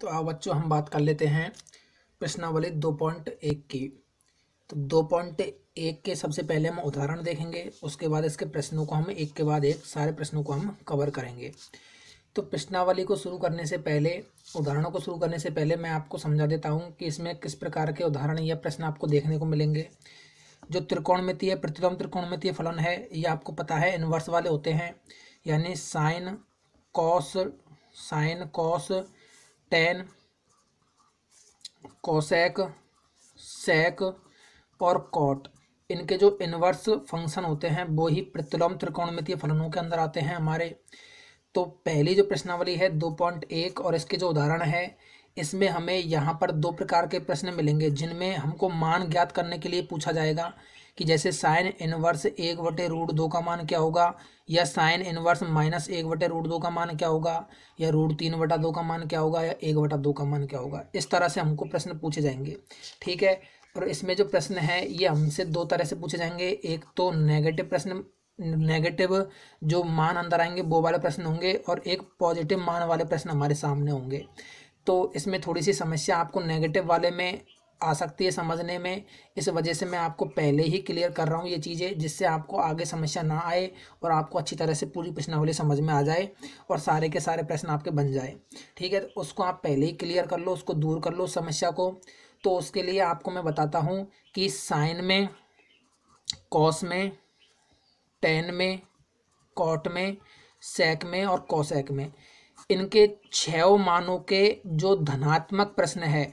तो अब बच्चों हम बात कर लेते हैं प्रश्नावली 2.1 की। तो 2.1 के सबसे पहले हम उदाहरण देखेंगे, उसके बाद इसके प्रश्नों को हम एक के बाद एक सारे प्रश्नों को हम कवर करेंगे। तो प्रश्नावली को शुरू करने से पहले, उदाहरणों को शुरू करने से पहले मैं आपको समझा देता हूँ कि इसमें किस प्रकार के उदाहरण या प्रश्न आपको देखने को मिलेंगे। जो त्रिकोणमितीय प्रतिलोम त्रिकोणमितीय फलन है, ये आपको पता है इनवर्स वाले होते हैं, यानी sin cos tan cosec sec और कॉट, इनके जो इनवर्स फंक्शन होते हैं वो ही प्रतिलोम त्रिकोणमितीय फलनों के अंदर आते हैं हमारे। तो पहली जो प्रश्नावली है 2.1 और इसके जो उदाहरण है, इसमें हमें यहाँ पर दो प्रकार के प्रश्न मिलेंगे जिनमें हमको मान ज्ञात करने के लिए पूछा जाएगा कि जैसे साइन इनवर्स 1/√2 का मान क्या होगा, या साइन इनवर्स -1/√2 का मान क्या होगा, या √3/2 का मान क्या होगा, या 1/2 का मान क्या होगा। इस तरह से हमको प्रश्न पूछे जाएंगे, ठीक है। और इसमें जो प्रश्न है ये हमसे दो तरह से पूछे जाएंगे। एक तो नेगेटिव प्रश्न, नेगेटिव जो मान अंदर आएंगे वो वाले प्रश्न होंगे, और एक पॉजिटिव मान वाले प्रश्न हमारे सामने होंगे। तो इसमें थोड़ी सी समस्या आपको नेगेटिव वाले में आ सकती है समझने में, इस वजह से मैं आपको पहले ही क्लियर कर रहा हूँ ये चीज़ें, जिससे आपको आगे समस्या ना आए और आपको अच्छी तरह से पूरी प्रश्नावली समझ में आ जाए और सारे के सारे प्रश्न आपके बन जाए, ठीक है। तो उसको आप पहले ही क्लियर कर लो, उसको दूर कर लो समस्या को। तो उसके लिए आपको मैं बताता हूँ कि साइन में, कॉस में, टेन में, कॉट में, सेक में और कोसेक में, इनके 6 मानों के जो धनात्मक प्रश्न है,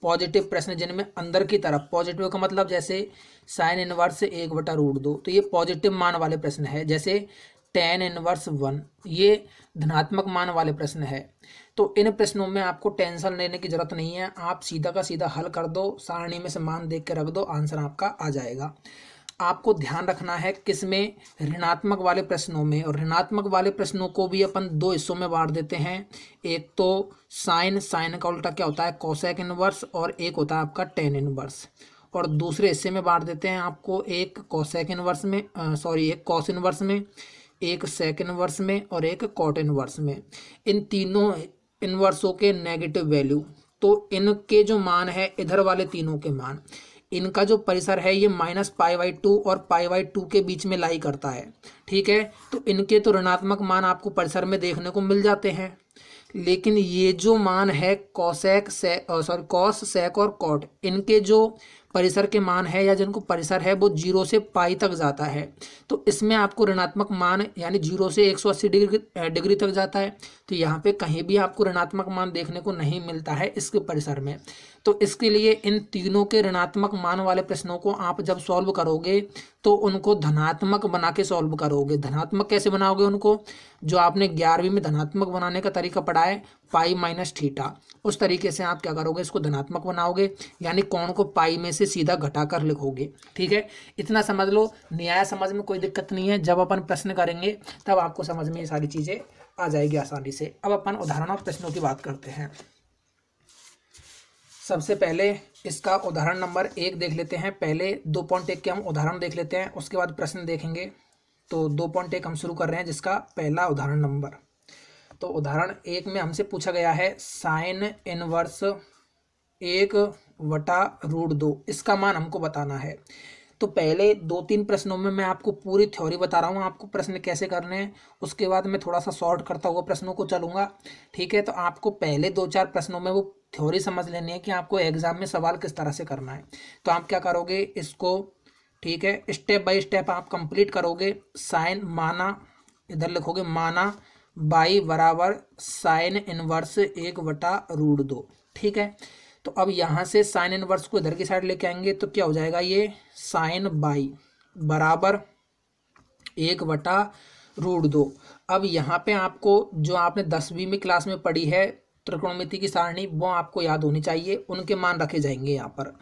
पॉजिटिव प्रश्न जिनमें अंदर की तरफ, पॉजिटिव का मतलब जैसे साइन इनवर्स 1/√2, तो ये पॉजिटिव मान वाले प्रश्न है। जैसे टेन इनवर्स 1, ये धनात्मक मान वाले प्रश्न है। तो इन प्रश्नों में आपको टेंशन लेने की जरूरत नहीं है, आप सीधा का सीधा हल कर दो, सारणी में से मान देख के रख दो, आंसर आपका आ जाएगा। आपको ध्यान रखना है किसमें, ऋणात्मक वाले प्रश्नों में। और ऋणात्मक वाले प्रश्नों को भी अपन दो हिस्सों में बांट देते हैं। एक तो साइन का उल्टा क्या होता है, कोसेक इनवर्स, और एक होता है आपका टेन इनवर्स। और दूसरे हिस्से में बांट देते हैं आपको, एक कोसेक इनवर्स में, एक कॉस इनवर्स में, एक सेक इनवर्स में और एक कॉट इनवर्स में। इन तीनों इनवर्सों के नेगेटिव वैल्यू, तो इनके जो मान है, इधर वाले तीनों के मान, इनका जो परिसर है ये -π/2 और π/2 के बीच में लाई करता है, ठीक है। तो इनके तो ऋणात्मक मान आपको परिसर में देखने को मिल जाते हैं, लेकिन ये जो मान है कॉस सेक और कॉट, इनके जो परिसर के मान है या जिनको परिसर है वो 0 से π तक जाता है। तो इसमें आपको ऋणात्मक मान यानी 0 से 180 डिग्री तक जाता है। तो यहाँ पे कहीं भी आपको ऋणात्मक मान देखने को नहीं मिलता है इसके परिसर में। तो इसके लिए इन तीनों के ऋणात्मक मान वाले प्रश्नों को आप जब सॉल्व करोगे तो उनको धनात्मक बना के सॉल्व करोगे। धनात्मक कैसे बनाओगे उनको, जो आपने 11वीं में धनात्मक बनाने का तरीका पढ़ा है, π-θ, उस तरीके से आप क्या करोगे, इसको धनात्मक बनाओगे, यानी कोण को पाई में से सीधा घटाकर लिखोगे, ठीक है। इतना समझ लो, न्याय समझ में कोई दिक्कत नहीं है। जब अपन प्रश्न करेंगे तब आपको समझ में ये सारी चीज़ें आ जाएगी आसानी से। अब अपन उदाहरण और प्रश्नों की बात करते हैं। सबसे पहले इसका उदाहरण नंबर 1 देख लेते हैं। पहले 2.1 के हम उदाहरण देख लेते हैं, उसके बाद प्रश्न देखेंगे। तो 2.1 हम शुरू कर रहे हैं, जिसका पहला उदाहरण नंबर। तो उदाहरण 1 में हमसे पूछा गया है साइन इनवर्स 1/√2, इसका मान हमको बताना है। तो पहले 2-3 प्रश्नों में मैं आपको पूरी थ्योरी बता रहा हूँ, आपको प्रश्न कैसे करने हैं। उसके बाद मैं थोड़ा सा शॉर्ट करता हुआ प्रश्नों को चलूँगा, ठीक है। तो आपको पहले 2-4 प्रश्नों में वो थ्योरी समझ लेनी है कि आपको एग्जाम में सवाल किस तरह से करना है। तो आप क्या करोगे इसको, ठीक है, स्टेप बाय स्टेप आप कंप्लीट करोगे। साइन माना, इधर लिखोगे माना बाई बराबर साइन इनवर्स 1/√2, ठीक है। तो अब यहाँ से साइन इनवर्स को इधर की साइड लेके आएंगे तो क्या हो जाएगा, ये साइन बाई बराबर 1/√2। अब यहाँ पे आपको जो आपने 10वीं में क्लास में पढ़ी है त्रिकोणमिति की सारणी, वो आपको याद होनी चाहिए, उनके मान रखे जाएंगे यहाँ पर।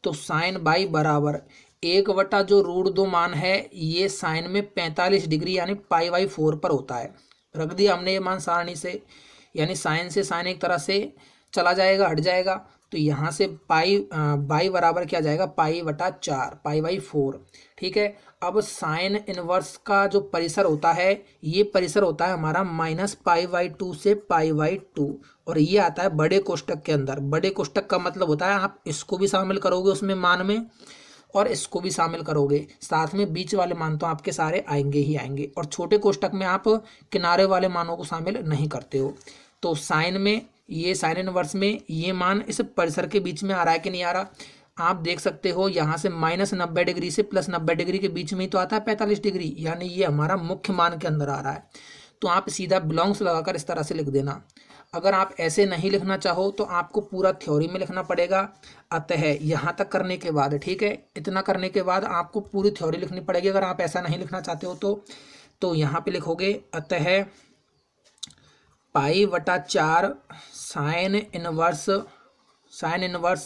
तो साइन बाई बराबर 1/√2 मान है, ये साइन में 45 डिग्री यानी π/4 पर होता है। रख दिया हमने ये मान सारणी से, यानी साइन से साइन एक तरह से चला जाएगा, हट जाएगा। तो यहाँ से बाई बराबर क्या जाएगा, पाई बटा 4, पाई बाई 4। ठीक है, अब साइन इनवर्स का जो परिसर होता है, ये परिसर होता है हमारा -पाई/2 से पाई/2, और ये आता है बड़े कोष्टक के अंदर। बड़े कोष्टक का मतलब होता है आप इसको भी शामिल करोगे उसमें मान में, और इसको भी शामिल करोगे साथ में, बीच वाले मान तो आपके सारे आएंगे ही आएंगे, और छोटे कोष्टक में आप किनारे वाले मानों को शामिल नहीं करते हो। तो साइन में, ये साइन इनवर्स में ये मान इस परिसर के बीच में आ रहा है कि नहीं आ रहा, आप देख सकते हो यहाँ से -90 डिग्री से +90 डिग्री के बीच में ही तो आता है 45 डिग्री, यानी ये हमारा मुख्य मान के अंदर आ रहा है। तो आप सीधा बिलोंग्स लगाकर इस तरह से लिख देना। अगर आप ऐसे नहीं लिखना चाहो तो आपको पूरा थ्योरी में लिखना पड़ेगा। अतः यहाँ तक करने के बाद, ठीक है, इतना करने के बाद आपको पूरी थ्योरी लिखनी पड़ेगी अगर आप ऐसा नहीं लिखना चाहते हो तो यहाँ पे लिखोगे अतः पाई/4 साइन इनवर्स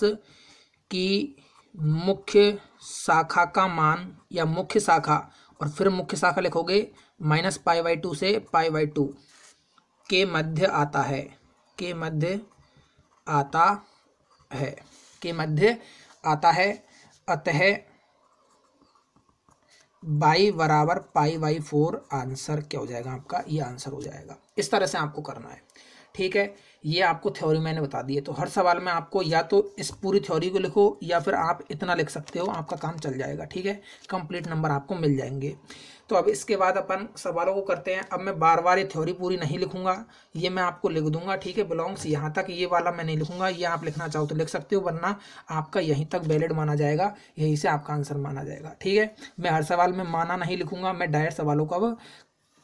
की मुख्य शाखा का मान, या मुख्य शाखा, और फिर मुख्य शाखा लिखोगे -पाई/2 से पाई/2 के मध्य आता है, के मध्य आता है। अतः बाई बराबर पाई/4 आंसर क्या हो जाएगा आपका, ये आंसर हो जाएगा। इस तरह से आपको करना है। ठीक है, ये आपको थ्योरी मैंने बता दी है। तो हर सवाल में आपको या तो इस पूरी थ्योरी को लिखो या फिर आप इतना लिख सकते हो, आपका काम चल जाएगा। ठीक है, कंप्लीट नंबर आपको मिल जाएंगे। तो अब इसके बाद अपन सवालों को करते हैं। अब मैं बार बार ये थ्योरी पूरी नहीं लिखूंगा, ये मैं आपको लिख दूंगा। ठीक है, बिलोंग्स यहाँ तक, ये वाला मैं नहीं लिखूंगा, ये आप लिखना चाहो तो लिख सकते हो, वरना आपका यहीं तक वैलिड माना जाएगा, यहीं से आपका आंसर माना जाएगा। ठीक है, मैं हर सवाल में माना नहीं लिखूंगा, मैं डायरेक्ट सवालों का,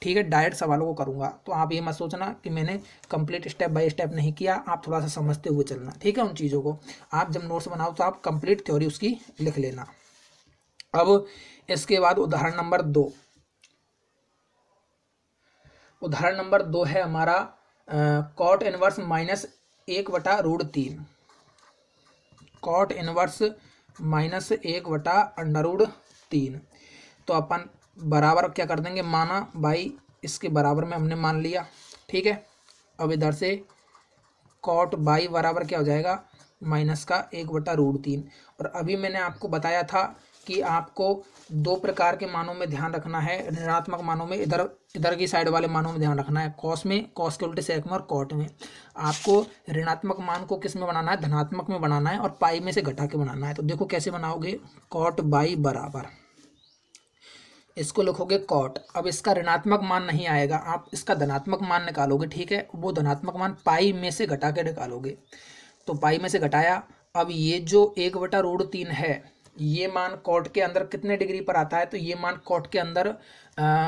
ठीक है, डायरेक्ट सवालों को करूंगा। तो आप ये मत सोचना कि मैंने कंप्लीट स्टेप बाय स्टेप नहीं किया, आप थोड़ा सा समझते हुए चलना। ठीक है, उन चीज़ों को आप जब नोट्स बनाओ तो आप कंप्लीट थ्योरी उसकी लिख लेना। अब इसके बाद उदाहरण नंबर 2, उदाहरण नंबर 2 है हमारा कॉट इनवर्स -1/√3, कॉट इनवर्स -1/√3। तो अपन बराबर क्या कर देंगे, माना बाई इसके बराबर में हमने मान लिया। ठीक है, अब इधर से कॉट बाई बराबर क्या हो जाएगा, -1/√3। और अभी मैंने आपको बताया था कि आपको 2 प्रकार के मानों में ध्यान रखना है, ऋणात्मक मानों में, इधर की साइड वाले मानों में ध्यान रखना है, कॉस में, कॉस के उल्टे सेक में, और कॉट में। आपको ऋणात्मक मान को किस में बनाना है, धनात्मक में बनाना है, और पाई में से घटा के बनाना है। तो देखो कैसे बनाओगे, कॉट बाई बराबर, इसको लिखोगे कॉट। अब इसका ऋणात्मक मान नहीं आएगा, आप इसका धनात्मक मान निकालोगे। ठीक है, वो धनात्मक मान पाई में से घटा के निकालोगे। तो पाई में से घटाया, अब ये जो 1/√3 है, ये मान कॉट के अंदर कितने डिग्री पर आता है, तो ये मान कॉट के अंदर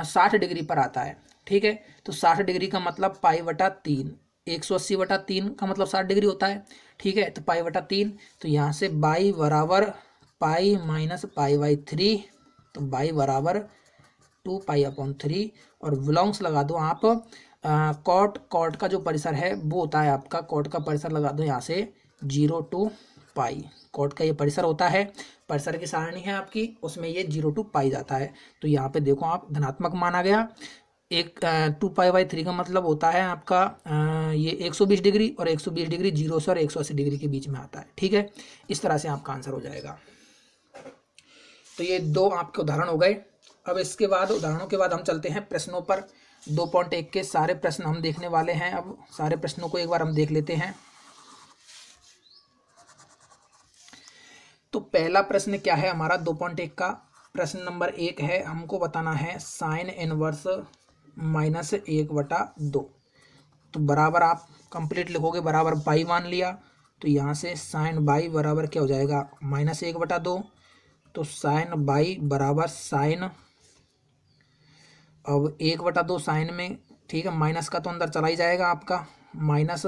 60 डिग्री पर आता है। ठीक है, तो 60 डिग्री का मतलब पाई/3, 180/3 का मतलब 60 डिग्री होता है। ठीक है, तो पाई/3, तो यहाँ से बाई बराबर पाई माइनस पाई/3, तो बाई बराबर 2π/3, और बिलोंग्स लगा दो आप कॉट का जो परिसर है वो होता है आपका, कॉट का परिसर लगा दो यहाँ से 0 to π। कॉट का ये परिसर होता है, परिसर की सारणी है आपकी, उसमें ये 0 to π जाता है। तो यहाँ पे देखो आप, धनात्मक मान आ गया, 2π/3 का मतलब होता है आपका ये 120 डिग्री, और 120 डिग्री 0 से और 180 डिग्री के बीच में आता है। ठीक है, इस तरह से आपका आंसर हो जाएगा। तो ये 2 आपके उदाहरण हो गए। अब इसके बाद, उदाहरणों के बाद हम चलते हैं प्रश्नों पर। 2.1 के सारे प्रश्न हम देखने वाले हैं। अब सारे प्रश्नों को एक बार हम देख लेते हैं। तो पहला प्रश्न क्या है हमारा 2.1 का, प्रश्न नंबर 1 है, हमको बताना है साइन इनवर्स -1/2। तो बराबर आप कंप्लीट लिखोगे, बराबर बाई मान लिया, तो यहाँ से साइन बाई बराबर क्या हो जाएगा, -1/2। तो साइन बाई बराबर साइन, अब 1/2 साइन में, ठीक है, माइनस का तो अंदर चला ही जाएगा आपका, माइनस,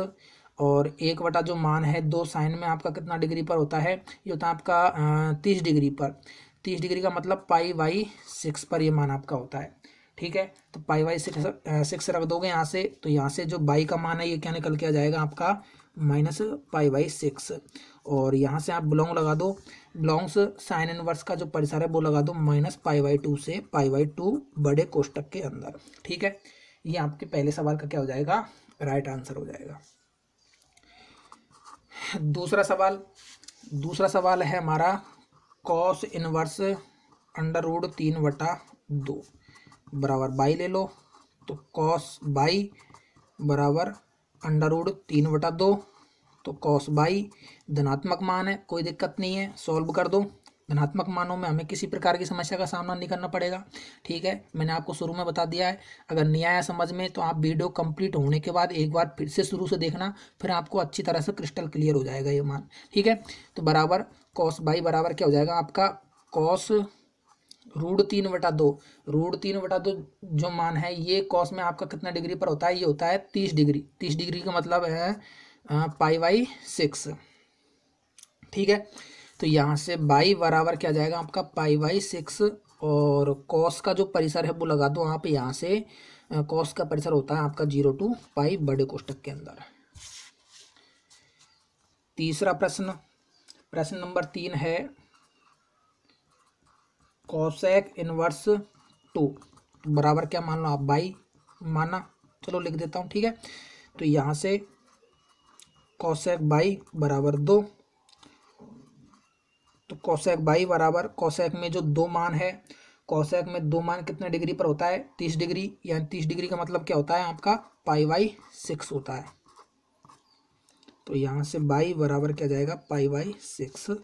और 1 जो मान है 2 साइन में आपका कितना डिग्री पर होता है, ये होता है आपका 30 डिग्री पर। 30 डिग्री का मतलब π/6 पर ये मान आपका होता है। ठीक है, तो π/6 रख दोगे यहाँ से, तो यहाँ से जो बाई का मान है ये क्या निकल के आ जाएगा आपका -π/6, और यहाँ से आप बिलोंग लगा दो, बिलोंग्स साइन इनवर्स का जो परिसर है वो लगा दो -π/2 से π/2 बड़े कोष्टक के अंदर। ठीक है, ये आपके पहले सवाल का क्या हो जाएगा, राइट आंसर हो जाएगा। दूसरा सवाल है हमारा कॉस इनवर्स अंडर रूट 3/2 बराबर बाई ले लो। तो कॉस बाई बराबर अंडर रूट 3/2। तो कॉस बाई धनात्मक मान है, कोई दिक्कत नहीं है, सॉल्व कर दो। धनात्मक मानों में हमें किसी प्रकार की समस्या का सामना नहीं करना पड़ेगा। ठीक है, मैंने आपको शुरू में बता दिया है। अगर नहीं आया समझ में तो आप वीडियो कंप्लीट होने के बाद एक बार फिर से शुरू से देखना, फिर आपको अच्छी तरह से क्रिस्टल क्लियर हो जाएगा ये मान। ठीक है, तो बराबर कॉस बाई बराबर क्या हो जाएगा आपका, कॉस रूट 3/2। रूट 3/2 जो मान है ये कॉस में आपका कितना डिग्री पर होता है, ये होता है 30 डिग्री। 30 डिग्री का मतलब है π/6। ठीक है, तो यहाँ से बाई बराबर क्या जाएगा आपका π/6। और कॉस का जो परिसर है वो लगा दो आप यहाँ से। कॉस का परिसर होता है आपका 0 to π बड़े कोष्ठक के अंदर। तीसरा प्रश्न नंबर 3 है कॉसेक इनवर्स 2 बराबर क्या मान लो आप, बाई माना, चलो लिख देता हूँ। ठीक है, तो यहाँ से कॉसेक बाई बराबर 2। तो कॉसेक बाई बराबर, कॉसेक में जो दो मान है, कॉसेक में दो मान कितने डिग्री पर होता है, 30 डिग्री। यानी 30 डिग्री का मतलब क्या होता है आपका π/6 होता है। तो यहाँ से बाई बराबर क्या जाएगा π/6।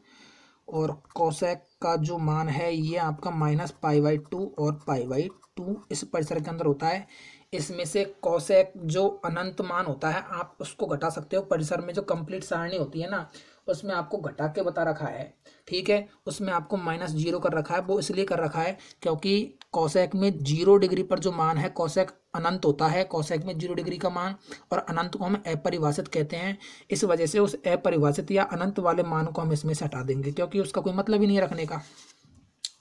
और कॉसेक का जो मान है ये आपका -π/2 और π/2 इस परिसर के अंदर होता है। इसमें से कॉसेक जो अनंत मान होता है आप उसको घटा सकते हो। परिसर में जो कंप्लीट सारणी होती है ना, उसमें आपको घटा के बता रखा है। ठीक है, उसमें आपको -0 कर रखा है। वो इसलिए कर रखा है क्योंकि कॉसेक में 0 डिग्री पर जो मान है, कॉसेक अनंत होता है। कॉसेक में 0 डिग्री का मान, और अनंत को हम अपरिभाषित कहते हैं। इस वजह से उस अपरिभाषित या अनंत वाले मान को हम इसमें से हटा देंगे, क्योंकि उसका कोई मतलब ही नहीं है रखने का।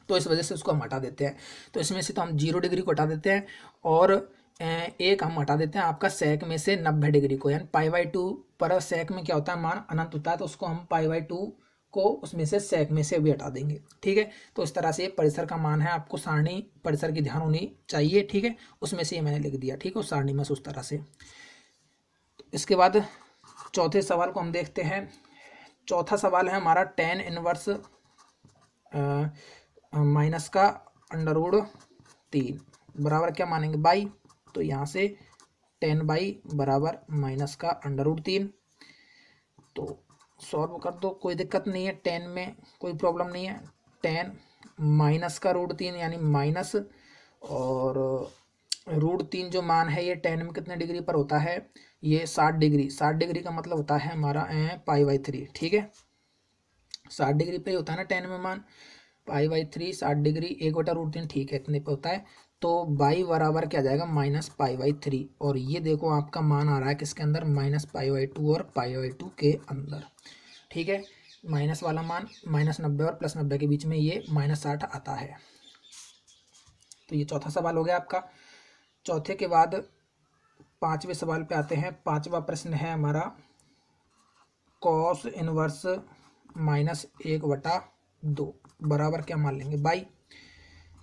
तो इस वजह से उसको हम हटा देते हैं। तो इसमें से तो हम 0 डिग्री को हटा देते हैं, और एक हम हटा देते हैं आपका सेक में से 90 डिग्री को। यानी π/2 पर सेक में क्या होता है, मान अनंत होता है, तो उसको हम π/2 को उसमें से सेक में से भी हटा देंगे। ठीक है, तो इस तरह से परिसर का मान है। आपको सारणी परिसर की ध्यान होनी चाहिए। ठीक है, उसमें से ये मैंने लिख दिया। ठीक है, उस सारणी में से उस तरह से। इसके बाद चौथे सवाल को हम देखते हैं। चौथा सवाल है हमारा tan इनवर्स माइनस का अंडर रूट 3 बराबर क्या मानेंगे, बाई। तो यहाँ से tan बाई बराबर माइनस का अंडर रूट 3। तो सॉल्व कर दो, कोई दिक्कत नहीं है, tan में कोई प्रॉब्लम नहीं है। tan माइनस का रूट 3 यानी माइनस, और रूट 3 जो मान है ये tan में कितने डिग्री पर होता है, ये 60 डिग्री। 60 डिग्री का मतलब होता है हमारा π/3। ठीक है, 60 डिग्री पे होता है ना tan में मान, π/3 60 डिग्री 1/√3। ठीक है, इतने पे होता है। तो बाई बराबर क्या जाएगा, -π/3। और ये देखो आपका मान आ रहा है किसके अंदर, -π/2 और π/2 के अंदर। ठीक है, माइनस वाला मान -90 और +90 के बीच में ये -60 आता है। तो ये चौथा सवाल हो गया आपका। चौथे के बाद पांचवें सवाल पे आते हैं। पांचवा प्रश्न है हमारा कॉस इनवर्स -1/2 बराबर क्या मान लेंगे, बाई।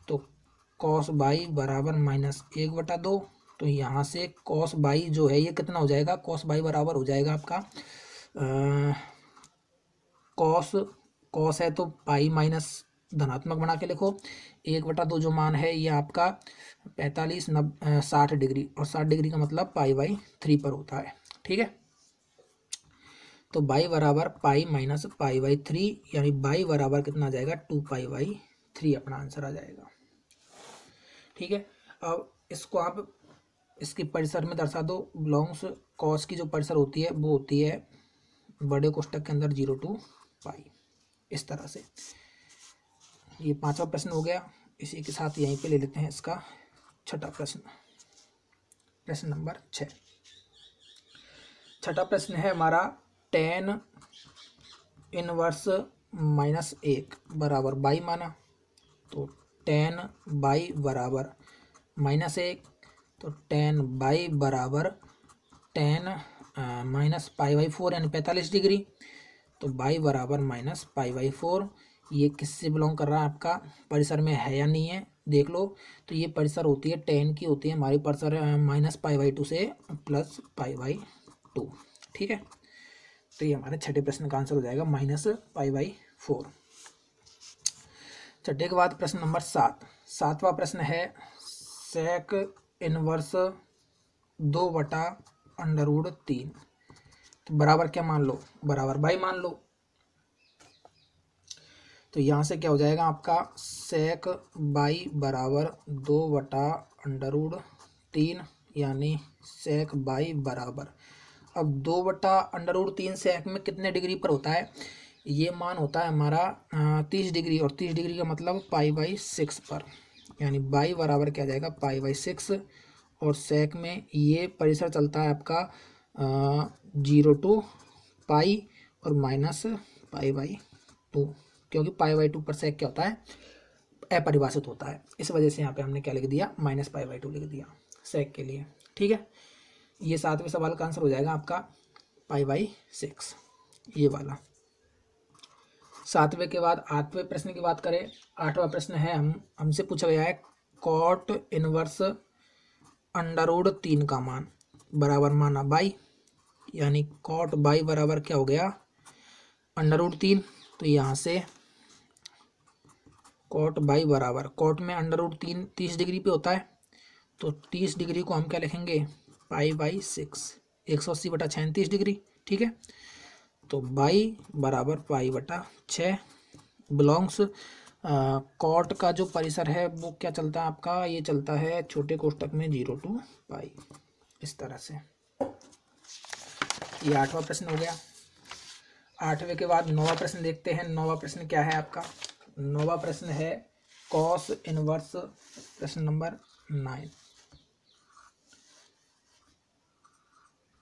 तो कॉस बाई बराबर -1/2। तो यहाँ से कॉस बाई जो है ये कितना हो जाएगा, कॉस बाई बराबर हो जाएगा आपका कॉस है तो पाई माइनस धनात्मक बना के लिखो, 1/2 जो मान है ये आपका 60 डिग्री, और 60 डिग्री का मतलब π/3 पर होता है। ठीक है, तो बाई बराबर पाई माइनस π/3, यानी बाई बराबर कितना आ जाएगा, 2π/3 अपना आंसर आ जाएगा। ठीक है, अब इसको आप इसके परिसर में दर्शा दो। बिलोंग्स कॉस की जो परिसर होती है वो होती है बड़े कोष्ठक के अंदर 0 to π, इस तरह से। ये पांचवा प्रश्न हो गया। इसी के साथ यहीं पे ले लेते हैं इसका छठा प्रश्न, प्रश्न नंबर 6। छठा प्रश्न है हमारा tan इनवर्स -1 बराबर बाई माना। तो tan बाई बराबर -1, तो tan बाई बराबर tan -π/4 यानी 45 डिग्री। तो बाई बराबर -π/4। ये किससे बिलोंग कर रहा है, आपका परिसर में है या नहीं है देख लो। तो ये परिसर होती है tan की, होती है हमारी परिसर -π/2 से +π/2। ठीक है, तो ये हमारे छठे प्रश्न का आंसर हो जाएगा -π/4। छठे के बाद प्रश्न नंबर 7। सातवां प्रश्न है सेक इनवर्स 2/√3। तो बराबर क्या मान लो, बराबर बाई मान लो। तो यहाँ से क्या हो जाएगा आपका सेक बाई बराबर 2/√3 यानी सेक बाई बराबर, अब 2/√3 सेक में कितने डिग्री पर होता है, ये मान होता है हमारा 30 डिग्री, और 30 डिग्री का मतलब π/6 पर, यानी बाई बराबर क्या जाएगा π/6। और सेक में ये परिसर चलता है आपका 0 to π और -π/2, क्योंकि π/2 पर सेक क्या होता है, अपरिभाषित होता है। इस वजह से यहाँ पे हमने क्या लिख दिया, -π/2 लिख दिया सेक के लिए। ठीक है, ये सातवें सवाल का आंसर हो जाएगा आपका π/6 ये वाला। सातवें के बाद आठवें प्रश्न की बात करें। आठवां प्रश्न है हमसे पूछा गया है कॉट इनवर्स √3 का मान बराबर माना बाई, यानी कॉट बाई बराबर क्या हो गया √3। तो यहाँ से कॉट बाई बराबर, कॉट में √3 30 डिग्री पे होता है, तो 30 डिग्री को हम क्या लिखेंगे π/6, 180/36 डिग्री। ठीक है, तो बाई बराबर π/6 बिलोंग्स, कॉट का जो परिसर है वो क्या चलता है आपका, ये चलता है छोटे कोष्टक में 0 to π, इस तरह से। ये आठवां प्रश्न हो गया। आठवें के बाद नौवां प्रश्न देखते हैं। नौवां प्रश्न क्या है आपका, नौवां प्रश्न है कॉस इनवर्स, प्रश्न नंबर 9,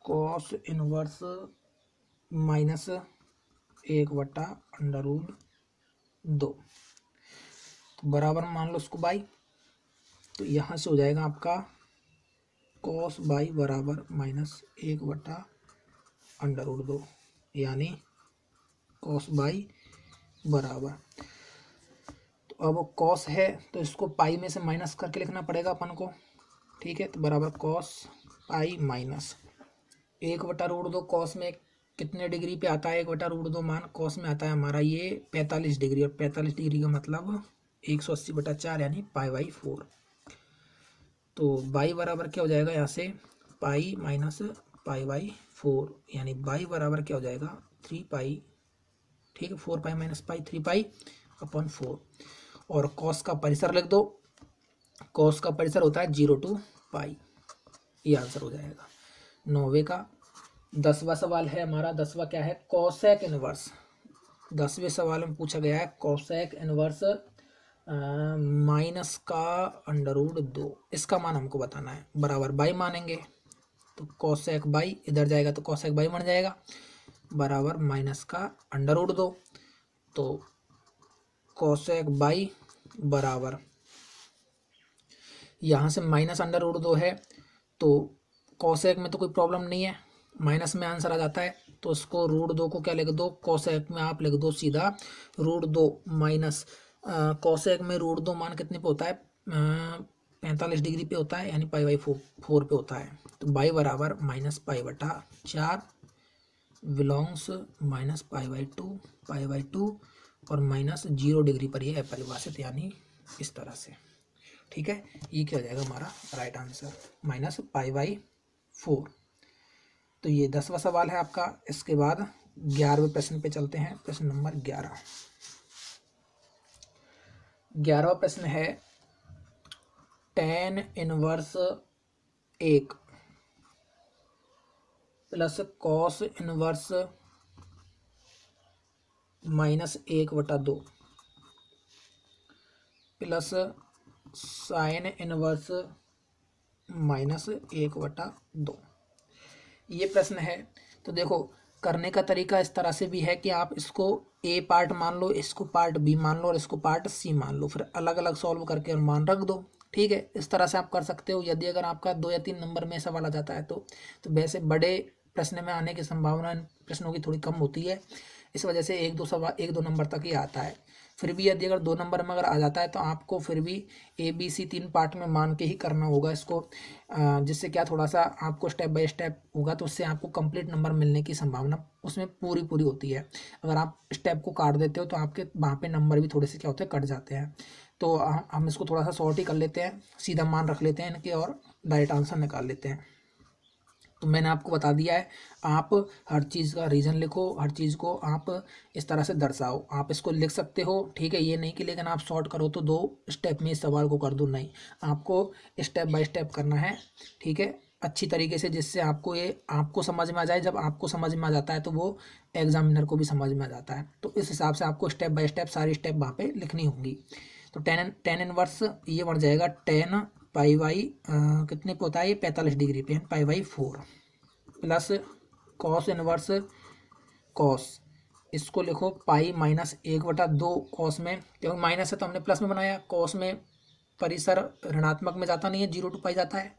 कॉस इनवर्स -1/√2, तो बराबर मान लो उसको बाई। तो यहाँ से हो जाएगा आपका कॉस बाई बराबर -1/√2, यानी कॉस बाई बराबर, तो अब कॉस है तो इसको पाई में से माइनस करके लिखना पड़ेगा अपन को। ठीक है, तो बराबर कॉस पाई माइनस 1/√2, कॉस में कितने डिग्री पे आता है 1/√2 मान, कॉस में आता है हमारा ये 45 डिग्री, और 45 डिग्री का मतलब 180/4 यानी π/4। तो बाई बराबर क्या हो जाएगा यहाँ से पाई माइनस π/4, यानी बाई बराबर क्या हो जाएगा 3π। ठीक है, 4π - π 3π/4। और कॉस का परिसर लिख दो, कॉस का परिसर होता है 0 to π, ये आंसर हो जाएगा। नौवे का 10वां सवाल है हमारा। 10वां क्या है कोसेक इनवर्स। 10वें सवाल में पूछा गया है कोसेक इनवर्स माइनस का √2, इसका मान हमको बताना है। बराबर बाई मानेंगे, तो कोसेक बाई इधर जाएगा तो कोसेक बाई बन जाएगा, बराबर माइनस का √2। तो कोसेक बाई बराबर, यहाँ से माइनस √2 है, तो कोसेक में तो कोई प्रॉब्लम नहीं है, माइनस में आंसर आ जाता है, तो उसको √2 को क्या लिख दो, कोसेक में आप लिख दो सीधा √2 माइनस, कोसेक में √2 मान कितने पे होता है 45 डिग्री पे होता है, यानी π/4 पे होता है। तो बाई बराबर -π/4 बिलोंग्स -π/2 और -0 डिग्री पर ये अपरिभाषित, यानी इस तरह से। ठीक है, ये क्या हो जाएगा हमारा राइट आंसर -π/4। तो ये 10वां सवाल है आपका। इसके बाद 11वें प्रश्न पे चलते हैं, प्रश्न नंबर 11। 11वां प्रश्न है tan inverse 1 plus cos inverse -1/2 plus sine inverse -1/2, ये प्रश्न है। तो देखो करने का तरीका इस तरह से भी है कि आप इसको ए पार्ट मान लो, इसको पार्ट बी मान लो और इसको पार्ट सी मान लो, फिर अलग अलग सॉल्व करके और मान रख दो। ठीक है, इस तरह से आप कर सकते हो। यदि अगर आपका 2 या 3 नंबर में सवाल आ जाता है तो वैसे बड़े प्रश्न में आने की संभावना इन प्रश्नों की थोड़ी कम होती है, इस वजह से 1-2 नंबर तक ही आता है। फिर भी यदि अगर 2 नंबर में अगर आ जाता है तो आपको फिर भी ABC 3 पार्ट में मान के ही करना होगा इसको, जिससे क्या थोड़ा सा आपको स्टेप बाय स्टेप होगा तो उससे आपको कंप्लीट नंबर मिलने की संभावना उसमें पूरी पूरी होती है। अगर आप स्टेप को काट देते हो तो आपके वहाँ पे नंबर भी थोड़े से क्या होते हैं, कट जाते हैं। तो हम इसको थोड़ा सा शॉर्ट ही कर लेते हैं, सीधा मान रख लेते हैं इनके और डायरेक्ट आंसर निकाल लेते हैं। तो मैंने आपको बता दिया है, आप हर चीज़ का रीज़न लिखो, हर चीज़ को आप इस तरह से दर्शाओ। आप इसको लिख सकते हो, ठीक है, ये नहीं कि लेकिन आप शॉर्ट करो तो 2 स्टेप में इस सवाल को कर दो, नहीं, आपको स्टेप बाय स्टेप करना है, ठीक है, अच्छी तरीके से, जिससे आपको ये आपको समझ में आ जाए। जब आपको समझ में आ जाता है तो वो एग्जामिनर को भी समझ में आ जाता है। तो इस हिसाब से आपको स्टेप बाय स्टेप सारी स्टेप वहाँ पे लिखनी होंगी। तो टेन इनवर्स ये बन जाएगा 10 पाई बाई कितने पे होता है ये 45 डिग्री पे, pi by 4 plus cos inverse cos, इसको लिखो पाई माइनस 1/2 कॉस में, क्योंकि माइनस है तो हमने प्लस में बनाया, कॉस में परिसर ऋणात्मक में जाता नहीं है, 0 to पाई जाता है,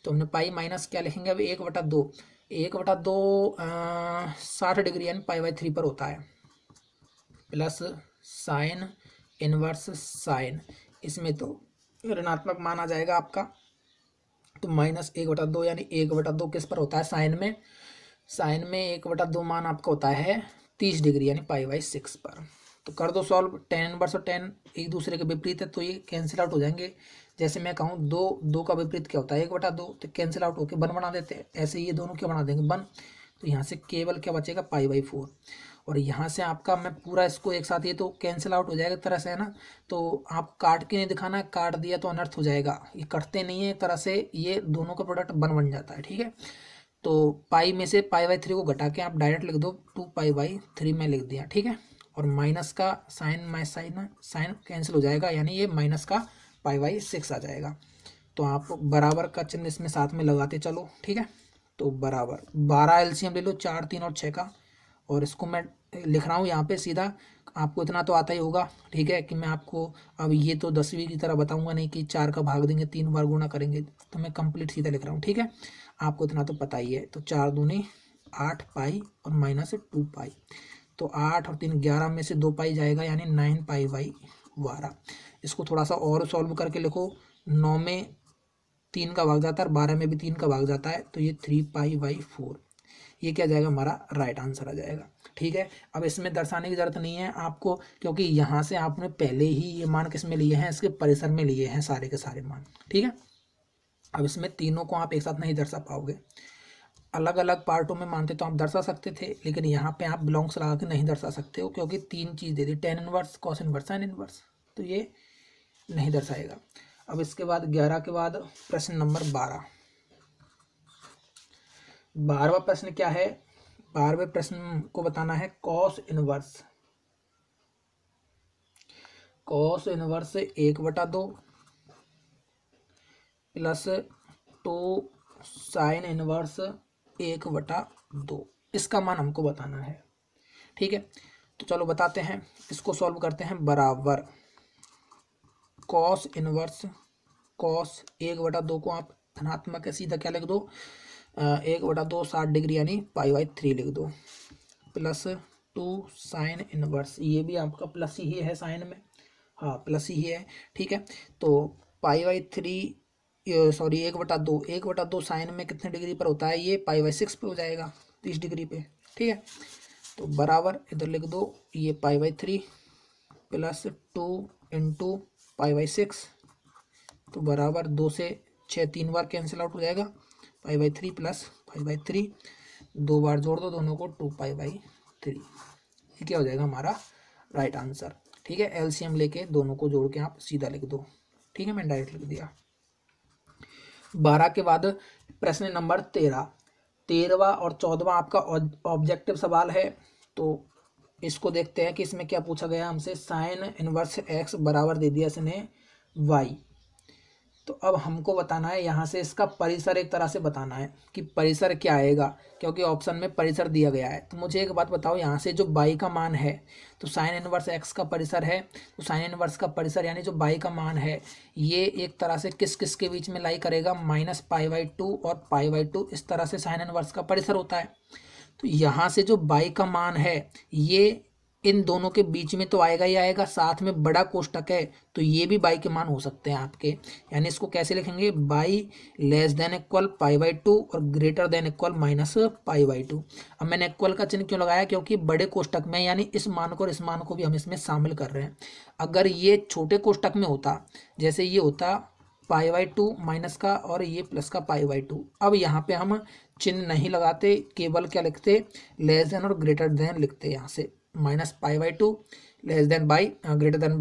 तो हमने पाई माइनस क्या लिखेंगे अब 1/2, 1/2 60 डिग्री यानी पाई बाई 3 पर होता है, प्लस साइन इनवर्स साइन, इसमें तो ऋणात्मक मान आ जाएगा आपका, तो माइनस 1/2 यानी 1/2 किस पर होता है, साइन में, साइन में 1/2 मान आपका होता है 30 डिग्री यानी पाई बाई 6 पर। तो कर दो सॉल्व, 10 इनवर्स और 10 एक दूसरे के विपरीत है तो ये कैंसिल आउट हो जाएंगे। जैसे मैं कहूँ 2 का विपरीत क्या होता है 1/2, तो कैंसिल आउट होकर 1 बना देते हैं, ऐसे ये दोनों क्या बना देंगे 1, तो यहाँ से केवल क्या बचेगा पाई बाई 4, और यहाँ से आपका मैं पूरा इसको एक साथ, ये तो कैंसिल आउट हो जाएगा एक तरह से, है ना, तो आप काट के नहीं दिखाना, काट दिया तो अनर्थ हो जाएगा, ये कटते नहीं है एक तरह से, ये दोनों का प्रोडक्ट 1 बन जाता है, ठीक है। तो पाई में से पाई बाई 3 को घटा के आप डायरेक्ट लिख दो 2 पाई बाई 3 में लिख दिया, ठीक है, और माइनस का साइन माइनस साइन कैंसिल हो जाएगा, यानी ये माइनस का पाई बाई 6 आ जाएगा। तो आप बराबर का चिन्ह इसमें साथ में लगाते चलो, ठीक है। तो बराबर 12 एलसीएम ले लो 4, 3 और 6 का, और इसको मैं लिख रहा हूँ यहाँ पे सीधा, आपको इतना तो आता ही होगा, ठीक है, कि मैं आपको अब ये तो 10वीं की तरह बताऊंगा नहीं कि 4 का भाग देंगे 3 बार गुणा करेंगे, तो मैं कंप्लीट सीधा लिख रहा हूँ, ठीक है, आपको इतना तो पता ही है। तो 4 दूनी 8 पाई और माइनस 2 पाई, तो 8 और 3 11 में से 2 पाई जाएगा यानी 9 पाई बाई 12। इसको थोड़ा सा और सॉल्व करके लिखो, 9 में 3 का भाग जाता है और 12 में भी 3 का भाग जाता है, तो ये 3 पाई बाई 4, ये क्या जाएगा हमारा राइट आंसर आ जाएगा, ठीक है। अब इसमें दर्शाने की जरूरत नहीं है आपको, क्योंकि यहाँ से आपने पहले ही ये मान किस में लिए हैं, इसके परिसर में लिए हैं सारे के सारे मान, ठीक है। अब इसमें तीनों को आप एक साथ नहीं दर्शा पाओगे, अलग अलग पार्टों में मानते तो आप दर्शा सकते थे, लेकिन यहाँ पे आप बिलोंग्स लगा के नहीं दर्शा सकते हो, क्योंकि 3 चीज़ दे दी, tan inverse cos inverse sine inverse, तो ये नहीं दर्शाएगा। अब इसके बाद 11 के बाद प्रश्न नंबर 12वां प्रश्न क्या है, 12वें प्रश्न को बताना है cos inverse 1/2 plus 2 sine inverse 1/2, इसका मान हमको बताना है, ठीक है। तो चलो बताते हैं, इसको सॉल्व करते हैं। बराबर कॉस इनवर्स कॉस 1/2 को आप धनात्मक है सीधा क्या लिख दो 1/2 60 डिग्री यानी पाई बाई 3 लिख दो, प्लस 2 साइन इनवर्स, ये भी आपका प्लस ही है साइन में, हाँ प्लस ही है, ठीक है। तो पाई बाई 3 सॉरी 1/2 साइन में कितने डिग्री पर होता है, ये पाई बाई 6 पे हो जाएगा 30 डिग्री पे, ठीक है। तो बराबर इधर लिख दो ये pi by 3 plus 2 into pi by 6, तो बराबर 2 से 6 3 बार कैंसिल आउट हो जाएगा, pi by 3 plus pi by 3, 2 बार जोड़ दो दोनों को 2 पाई बाई 3, ये क्या हो जाएगा हमारा राइट आंसर, ठीक है। एलसीएम लेके दोनों को जोड़ के आप सीधा लिख दो, ठीक है, मैंने डायरेक्ट लिख दिया। 12 के बाद प्रश्न नंबर 13वां और 14वां आपका ऑब्जेक्टिव सवाल है। तो इसको देखते हैं कि इसमें क्या पूछा गया हमसे, साइन इनवर्स एक्स बराबर दे दिया इसने वाई, तो अब हमको बताना है यहाँ से इसका परिसर, एक तरह से बताना है कि परिसर क्या आएगा, क्योंकि ऑप्शन में परिसर दिया गया है। तो मुझे एक बात बताओ, यहाँ से जो बाई का मान है तो साइन इनवर्स एक्स का परिसर है, तो साइन इनवर्स का परिसर यानी जो बाई का मान है ये एक तरह से किस किस के बीच में लाई करेगा, माइनस पाई बाई 2 और पाई बाई 2, इस तरह से साइन इनवर्स का परिसर होता है। तो यहाँ से जो बाई का मान है ये इन दोनों के बीच में तो आएगा ही आएगा, साथ में बड़ा कोष्टक है तो ये भी बाई के मान हो सकते हैं आपके। यानी इसको कैसे लिखेंगे, बाई लेस देन इक्वल π/2 और ग्रेटर देन इक्वल -π/2। अब मैंने इक्वल का चिन्ह क्यों लगाया, क्योंकि बड़े कोष्टक में यानी इस मान को और इस मान को भी हम इसमें शामिल कर रहे हैं। अगर ये छोटे कोष्टक में होता, जैसे ये होता π/2 माइनस का और ये प्लस का π/2, अब यहाँ पे हम चिन्ह नहीं लगाते, केवल क्या लिखते, लेस देन और ग्रेटर देन लिखते, यहाँ से -π/2 less than by greater than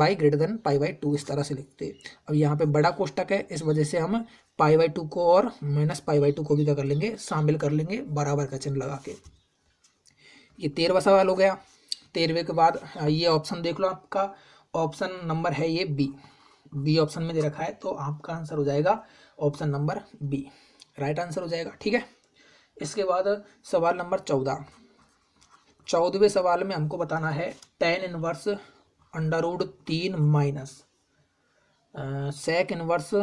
π/2 इस तरह से लिखते। अब यहाँ पे बड़ा कोष्टक है, इस वजह से हम π/2 को और -π/2 को भी क्या कर लेंगे, शामिल कर लेंगे बराबर का चिन्ह लगा के। ये 13वां सवाल हो गया। 13वें के बाद ये ऑप्शन देख लो, आपका ऑप्शन नंबर है ये बी ऑप्शन में दे रखा है, तो आपका आंसर हो जाएगा option number B, right answer हो जाएगा। ठीक है, इसके बाद सवाल नंबर 14। 14वें सवाल में हमको बताना है tan inverse √3 minus sec inverse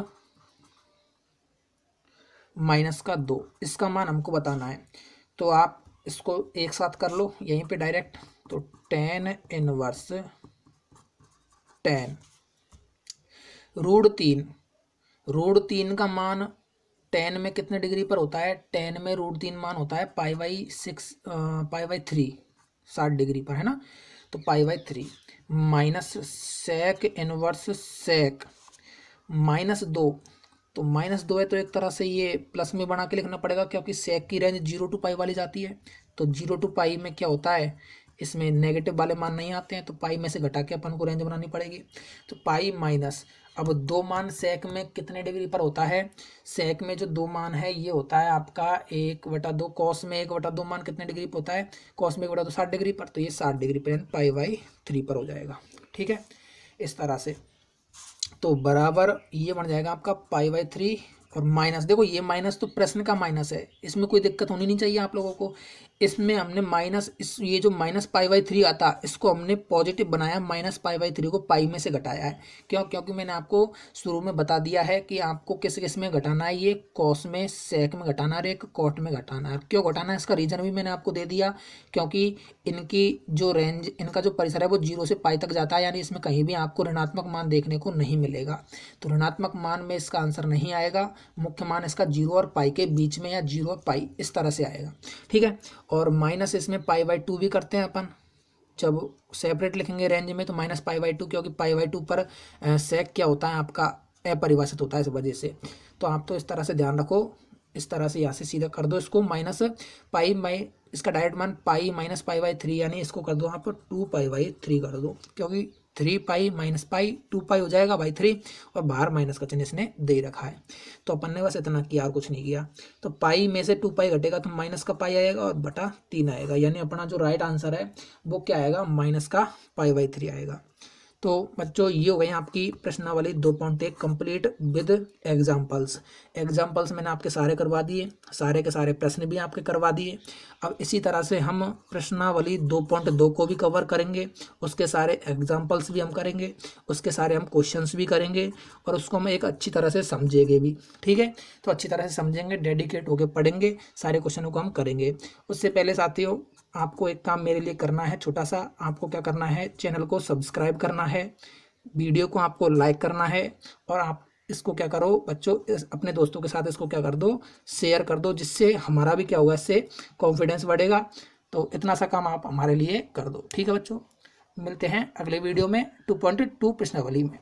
-2, इसका मान हमको बताना है। तो आप इसको एक साथ कर लो यहीं पे डायरेक्ट। तो tan इनवर्स tan √3 का मान tan में कितने डिग्री पर होता है, tan में √3 मान होता है π/3 60 डिग्री पर, है ना। तो π/3 माइनस sec इनवर्स sec -2, तो -2 है तो एक तरह से ये प्लस में बना के लिखना पड़ेगा, क्योंकि sec की रेंज 0 to π वाली जाती है। तो 0 to π में क्या होता है, इसमें नेगेटिव वाले मान नहीं आते हैं, तो पाई में से घटा के अपन को रेंज बनानी पड़ेगी। तो पाई माइनस, अब दो मान सेक में कितने डिग्री पर होता है, सेक में जो दो मान है ये होता है आपका 1/2, कॉस में 1/2 मान कितने डिग्री पर होता है, कॉस में 1/2 60 डिग्री पर, तो ये 60 डिग्री पर π/3 पर हो जाएगा। ठीक है, इस तरह से तो बराबर ये बन जाएगा आपका π/3 और माइनस, देखो ये माइनस तो प्रश्न का माइनस है, इसमें कोई दिक्कत होनी नहीं चाहिए आप लोगों को। इसमें हमने माइनस, इस ये जो -π/3 आता इसको हमने पॉजिटिव बनाया, -π/3 को पाई में से घटाया है। क्यों, क्योंकि मैंने आपको शुरू में बता दिया है कि आपको किस किस में घटाना है, ये कॉस में, सेक में घटाना है, एक कॉट में घटाना है। क्यों घटाना है इसका रीजन भी मैंने आपको दे दिया, क्योंकि इनकी जो रेंज, इनका जो परिसर है वो 0 से π तक जाता है, यानी इसमें कहीं भी आपको ऋणात्मक मान देखने को नहीं मिलेगा। तो ऋणात्मक मान में इसका आंसर नहीं आएगा, मुख्य मान इसका 0 और π के बीच में या 0 और π इस तरह से आएगा। ठीक है, और माइनस इसमें π/2 भी करते हैं अपन, जब सेपरेट लिखेंगे रेंज में तो -π/2, क्योंकि π/2 पर सेक क्या होता है आपका अपरिभाषित होता है, इस वजह से। तो आप तो इस तरह से ध्यान रखो, इस तरह से यहाँ से सीधा कर दो इसको, -π इसका डायरेक्ट मान पाई -π/3, यानी इसको कर दो आप 2π/3 कर दो, क्योंकि 3π - π 2π हो जाएगा बाई 3, और बाहर माइनस का चिन्ह इसने दे रखा है। तो अपन ने बस इतना किया और कुछ नहीं किया। तो पाई में से 2π घटेगा तो माइनस का पाई आएगा और बटा 3 आएगा, यानी अपना जो राइट आंसर है वो क्या आएगा, माइनस का π/3 आएगा। तो बच्चों ये हो गई आपकी प्रश्नावली 2.1 कंप्लीट विद एग्जाम्पल्स। एग्जाम्पल्स मैंने आपके सारे करवा दिए, सारे के सारे प्रश्न भी आपके करवा दिए। अब इसी तरह से हम प्रश्नावली 2.2 को भी कवर करेंगे, उसके सारे एग्जाम्पल्स भी हम करेंगे, उसके सारे हम क्वेश्चंस भी करेंगे, और उसको हम एक अच्छी तरह से समझेंगे भी। ठीक है, तो अच्छी तरह से समझेंगे, डेडिकेट होकर पढ़ेंगे, सारे क्वेश्चनों को हम करेंगे। उससे पहले साथियों आपको एक काम मेरे लिए करना है छोटा सा, आपको क्या करना है, चैनल को सब्सक्राइब करना है, वीडियो को आपको लाइक करना है, और आप इसको क्या करो बच्चों, अपने दोस्तों के साथ इसको क्या कर दो, शेयर कर दो, जिससे हमारा भी क्या होगा, इससे कॉन्फिडेंस बढ़ेगा। तो इतना सा काम आप हमारे लिए कर दो। ठीक है बच्चों, मिलते हैं अगले वीडियो में 2.2 प्रश्नावली में।